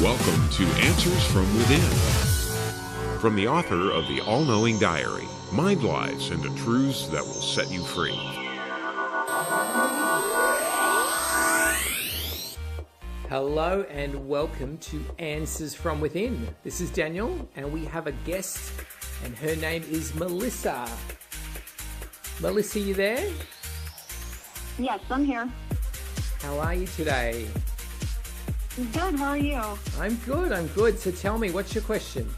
Welcome to Answers from Within. From the author of the All-Knowing Diary, Mind Lies into Truths that will set you free. Hello and welcome to Answers from Within. This is Daniel and we have a guest and her name is Melissa. Melissa, you there? Yes, I'm here. How are you today? Good, how are you? I'm good. So tell me, what's your question?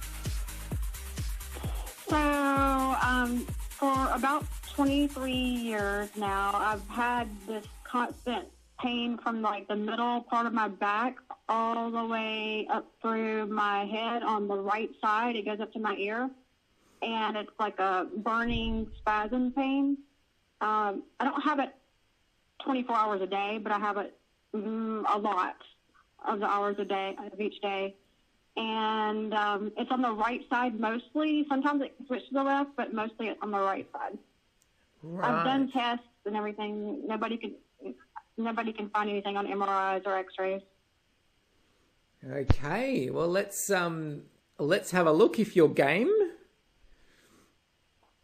So, for about 23 years now, I've had this constant pain from like the middle part of my back all the way up through my head on the right side. It goes up to my ear, and it's like a burning spasm pain. I don't have it 24 hours a day, but I have it a lot of the hours a day of each day, and it's on the right side mostly. Sometimes it can switch to the left, but mostly it's on the right side. Right. I've done tests and everything. Nobody can find anything on MRIs or X-rays. Okay, well let's have a look if you're game.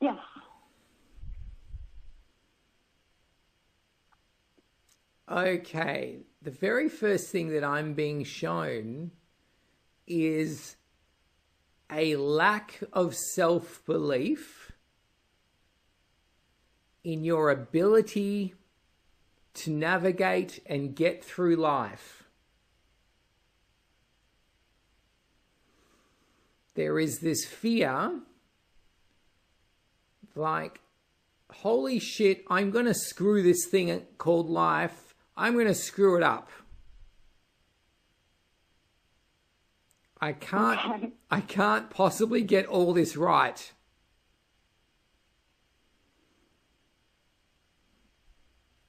Yes. Okay, the very first thing that I'm being shown is a lack of self-belief in your ability to navigate and get through life. There is this fear, like, holy shit, I'm going to screw this thing called life. I'm going to screw it up. I can't possibly get all this right.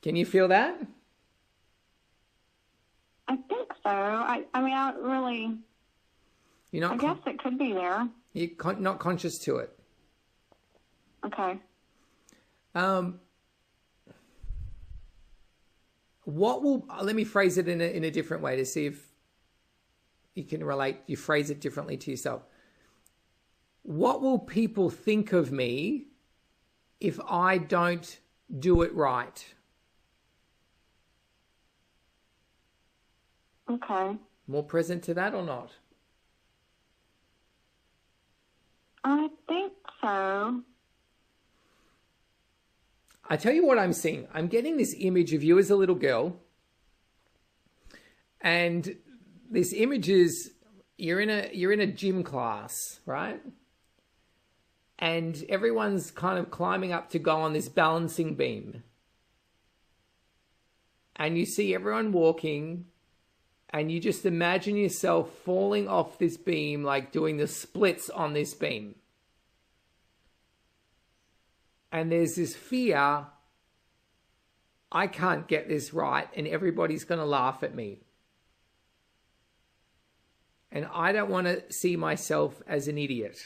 Can you feel that? I think so. I mean, I don't really... You're not I guess it could be there. You're not conscious to it. Okay. Let me phrase it in a different way to see if you can relate, you phrase it differently to yourself. What will people think of me if I don't do it right? Okay. More present to that or not? I think so. I tell you what I'm seeing. I'm getting this image of you as a little girl. And this image is you're in a gym class, right? And everyone's kind of climbing up to go on this balancing beam. And you see everyone walking, and you just imagine yourself falling off this beam, like doing the splits on this beam. And there's this fear, I can't get this right and everybody's going to laugh at me. And I don't want to see myself as an idiot.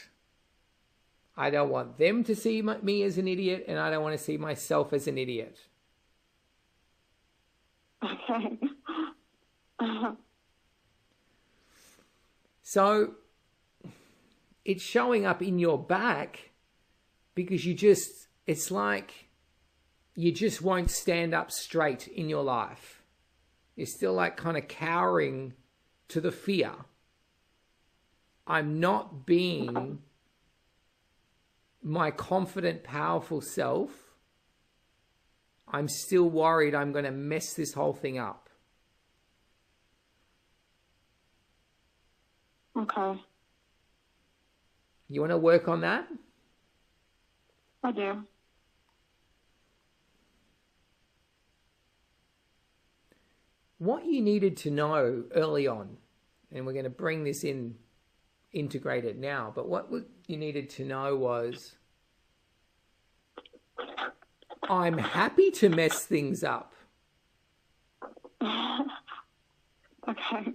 I don't want them to see me as an idiot, and I don't want to see myself as an idiot. Okay. So it's showing up in your back because it's like you just won't stand up straight in your life. You're still like kind of cowering to the fear. I'm not being my confident, powerful self. I'm still worried I'm going to mess this whole thing up. Okay. You want to work on that? I do. What you needed to know early on, and we're going to bring this in, integrate it now, but what you needed to know was, I'm happy to mess things up. Okay.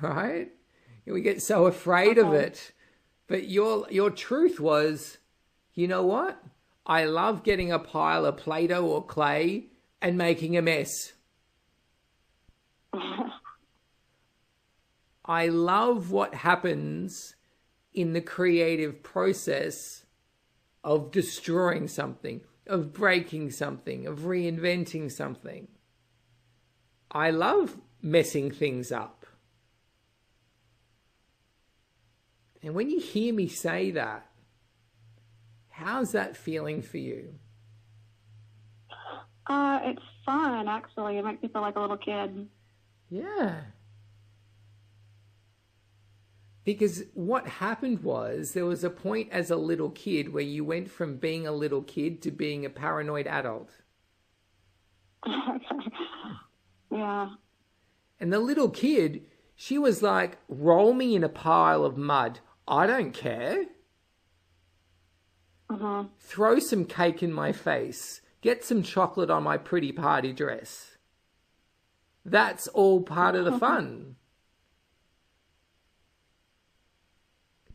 Right? We get so afraid of it. But your truth was, you know what? I love getting a pile of Play-Doh or clay and making a mess. I love what happens in the creative process of destroying something, of breaking something, of reinventing something. I love messing things up. And when you hear me say that, how's that feeling for you? It's fun, actually. It makes me feel like a little kid. Yeah. Because what happened was there was a point as a little kid where you went from being a little kid to being a paranoid adult. Yeah. And the little kid, she was like, roll me in a pile of mud. I don't care. Throw some cake in my face. Get some chocolate on my pretty party dress. That's all part of the fun.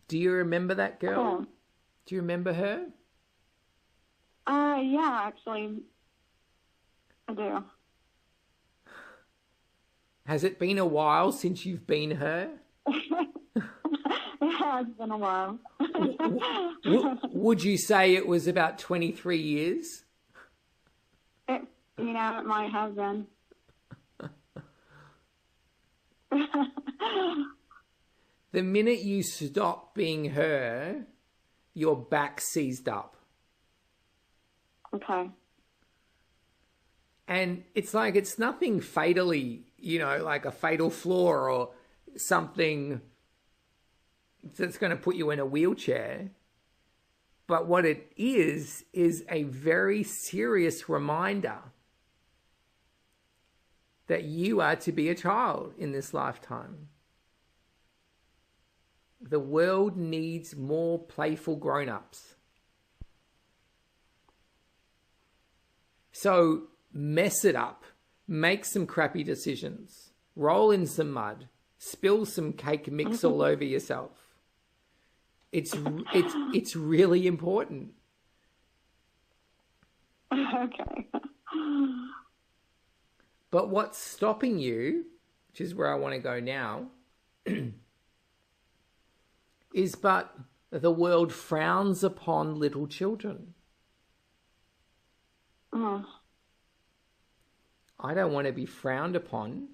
Do you remember that girl? Cool. Do you remember her? Yeah, actually, I do. Has it been a while since you've been her? It has been a while. Would you say it was about 23 years? It might have been. The minute you stop being her, your back seized up. Okay. And it's like, it's nothing fatally, like a fatal flaw or something that's going to put you in a wheelchair. But what it is a very serious reminder that you are to be a child in this lifetime. The world needs more playful grown-ups. So mess it up, make some crappy decisions, roll in some mud, spill some cake mix all over yourself. It's really important. Okay. But what's stopping you, which is where I want to go now, is but the world frowns upon little children. I don't want to be frowned upon.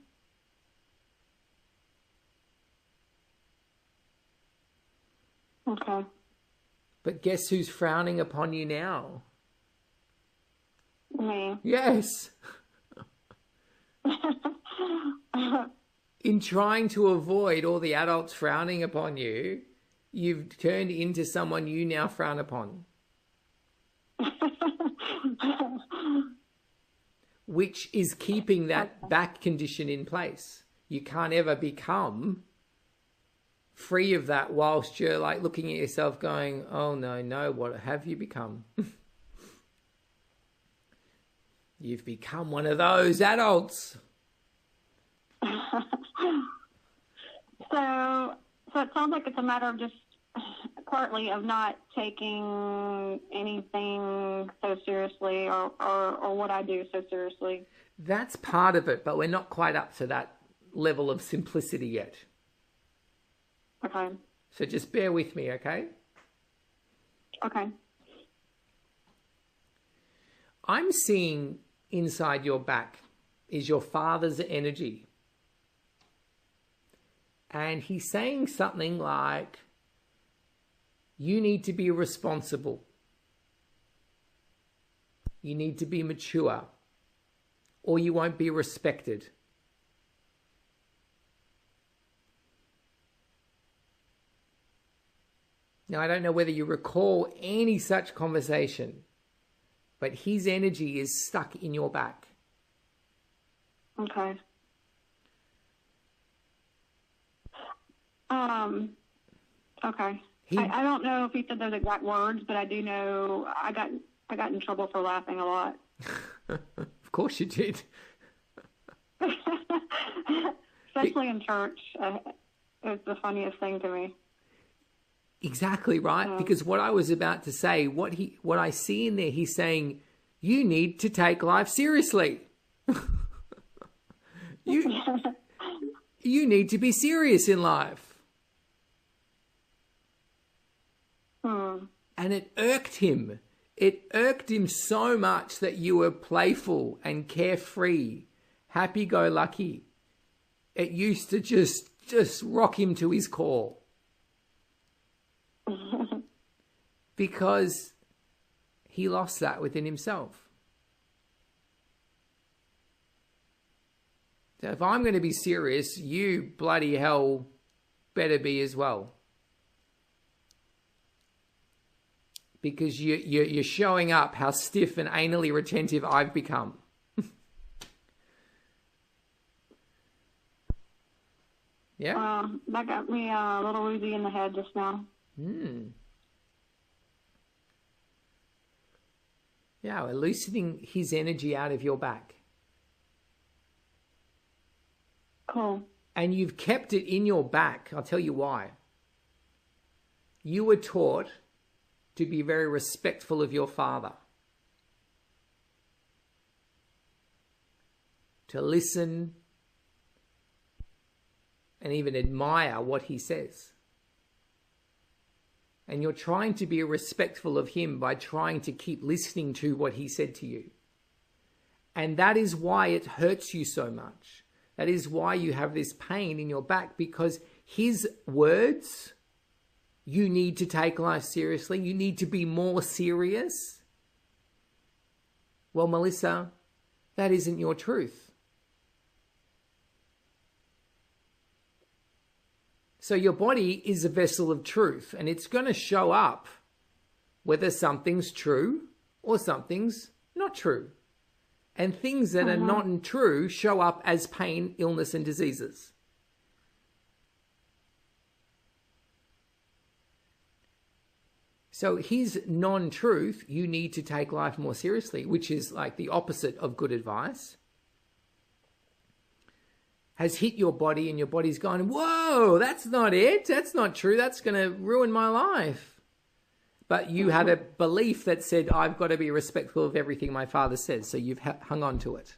Okay. But guess who's frowning upon you now? Me. Yes. In trying to avoid all the adults frowning upon you, you've turned into someone you now frown upon. Which is keeping that back condition in place. You can't ever become free of that whilst you're like looking at yourself going, oh no, what have you become? You've become one of those adults. So it sounds like it's a matter of just partly of not taking anything so seriously or what I do so seriously. That's part of it, but we're not quite up to that level of simplicity yet. Okay. So just bear with me, okay? Okay. I'm seeing inside your back is your father's energy. And he's saying something like, you need to be responsible. You need to be mature, or you won't be respected. Now, I don't know whether you recall any such conversation, but his energy is stuck in your back. Okay. Okay. I don't know if he said those exact words, but I do know I got in trouble for laughing a lot. Of course you did. Especially in church. It's the funniest thing to me. Exactly right. Because what I was about to say, what I see in there, he's saying, you need to take life seriously. You need to be serious in life. And it irked him. It irked him so much that you were playful and carefree, happy-go-lucky. It used to just rock him to his core. Because he lost that within himself. So if I'm going to be serious, you bloody hell better be as well. Because you're showing up how stiff and anally retentive I've become. Yeah? That got me a little woozy in the head just now. Yeah, we're loosening his energy out of your back. Cool. And you've kept it in your back. I'll tell you why. You were taught to be very respectful of your father. To listen and even admire what he says. And you're trying to be respectful of him by trying to keep listening to what he said to you. And that is why it hurts you so much. That is why you have this pain in your back, because his words, you need to take life seriously. You need to be more serious. Well, Melissa, that isn't your truth. So your body is a vessel of truth, and it's going to show up whether something's true or something's not true. And things that are not true show up as pain, illness, and diseases. So his non-truth, you need to take life more seriously, which is like the opposite of good advice, has hit your body, and your body's gone, whoa, that's not it. That's not true. That's going to ruin my life. But you had a belief that said, I've got to be respectful of everything my father says. So you've hung on to it.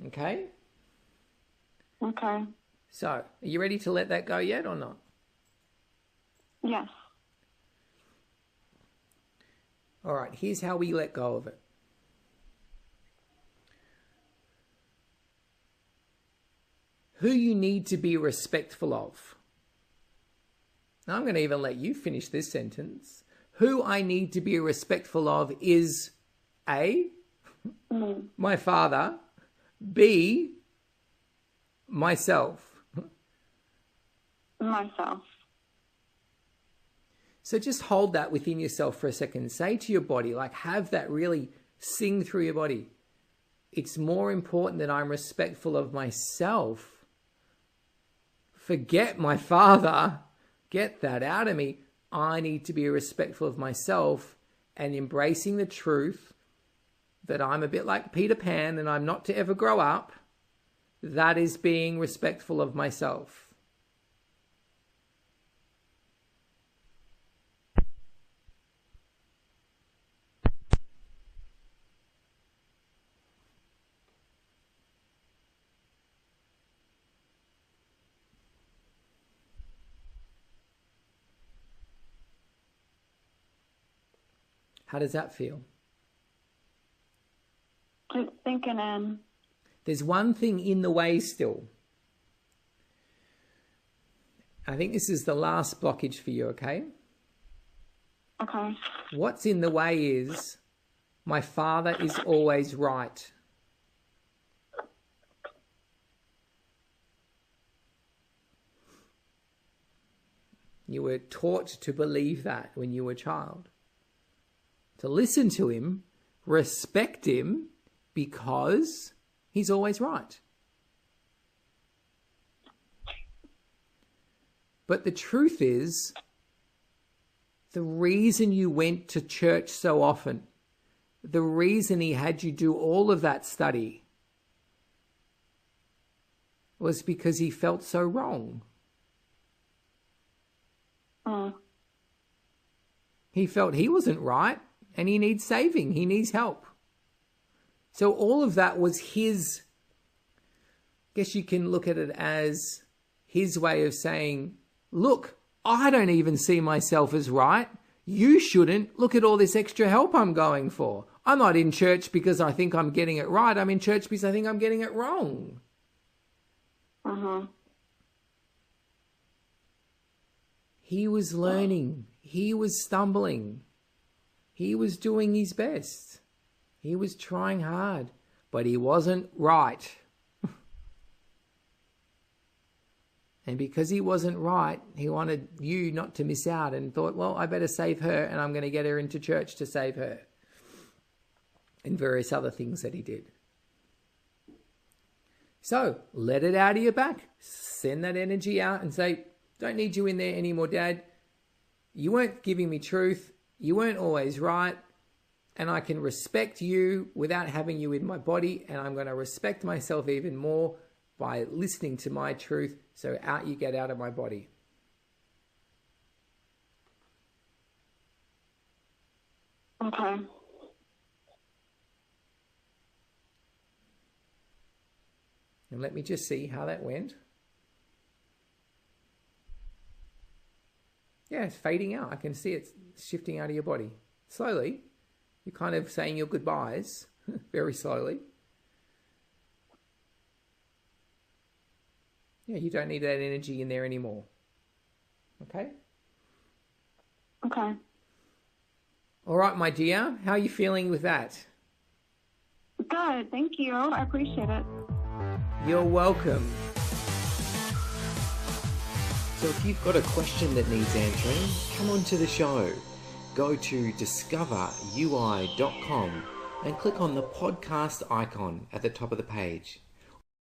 Okay? Okay. So, are you ready to let that go yet or not? Yes. All right, here's how we let go of it. Who you need to be respectful of. Now, I'm going to even let you finish this sentence. Who I need to be respectful of is A, my father, B, myself. Myself. So just hold that within yourself for a second. Say to your body, like have that really sing through your body. It's more important that I'm respectful of myself. Forget my father. Get that out of me. I need to be respectful of myself and embracing the truth that I'm a bit like Peter Pan and I'm not to ever grow up. That is being respectful of myself. How does that feel? Just thinking in. There's one thing in the way still. I think this is the last blockage for you, okay? Okay. What's in the way is my father is always right. You were taught to believe that when you were a child. To listen to him, respect him, because he's always right. But the truth is, the reason you went to church so often, the reason he had you do all of that study, was because he felt so wrong. He felt he wasn't right. and he needs saving. He needs help. So all of that was his, I guess you can look at it as his way of saying, look, I don't even see myself as right. You shouldn't. Look at all this extra help I'm going for. I'm not in church because I think I'm getting it right. I'm in church because I think I'm getting it wrong. Uh-huh. He was learning. He was stumbling. He was doing his best. He was trying hard, but he wasn't right. And because he wasn't right, he wanted you not to miss out and thought, well, I better save her and I'm going to get her into church to save her. And various other things that he did. So let it out of your back. Send that energy out and say, don't need you in there anymore, Dad. You weren't giving me truth. You weren't always right. And I can respect you without having you in my body. And I'm going to respect myself even more by listening to my truth. So out you get out of my body. Okay. And let me just see how that went. Yeah, it's fading out. I can see it shifting out of your body. Slowly. You're kind of saying your goodbyes. Very slowly. Yeah, you don't need that energy in there anymore. Okay? Okay. All right, my dear. How are you feeling with that? Good. Thank you. I appreciate it. You're welcome. So if you've got a question that needs answering, come on to the show. Go to discoverui.com and click on the podcast icon at the top of the page.